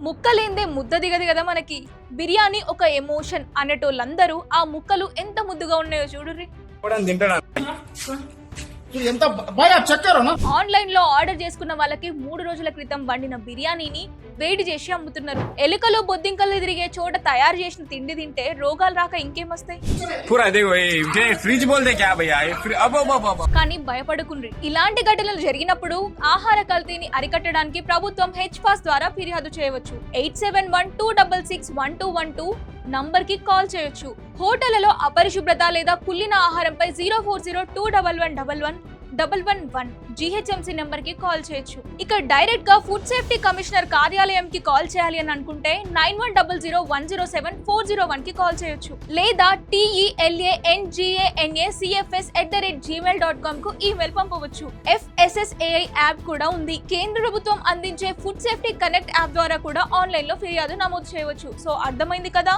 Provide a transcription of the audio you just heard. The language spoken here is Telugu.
ముక్కలేందే ముద్ద దిగదు కదా మనకి. బిర్యానీ ఒక ఎమోషన్ అనేటోళ్ళందరూ ఆ ముక్కలు ఎంత ముద్దుగా ఉన్నాయో చూడుర్రి. ఎంత బాగా చక్కెరనా? ఆన్లైన్ లో ఆర్డర్ చేసుకున్న వాళ్ళకి 3 రోజుల క్రితం వండిన బిర్యానీని వేడి చేసి అమ్ముతున్నారు. ఎలుకలు బొద్దింకలు తిరిగే చోట తయారు చేసిన తిండి తింటే రోగాలు రాక ఇంకేమొస్తాయి. కానీ భయపడకుండ్రి. ఇలాంటి ఘటనలు జరిగినప్పుడు ఆహార కల్తీని అరికట్టడానికి ప్రభుత్వం హెచ్పాస్ ద్వారా ఫిర్యాదు చేయవచ్చు. 8712661212 నంబర్ కి కాల్ చేయొచ్చు. హోటళ్లలో అపరిశుభ్రత లేదా కుళ్ళిన ఆహారంపై 0402111111 GHMC నెంబర్ కి కాల్ చేయొచ్చు. ఇక డైరెక్ట్ గా ఫుడ్ సేఫ్టీ కమిషనర్ కార్యాలయం కి కాల్ చేయాలి అని అనుకుంటే 9100107401 కి కాల్ చేయొచ్చు. లేదా TELANGANACFS@gmail.com కు ఈమెయిల్ పంపవచ్చు. FSSAI యాప్ కూడా ఉంది. కేంద్ర ప్రభుత్వం అందించే ఫుడ్ సేఫ్టీ కనెక్ట్ యాప్ ద్వారా కూడా ఆన్లైన్ లో ఫిర్యాదు నమోదు చేయవచ్చు. సో అర్థమైంది కదా.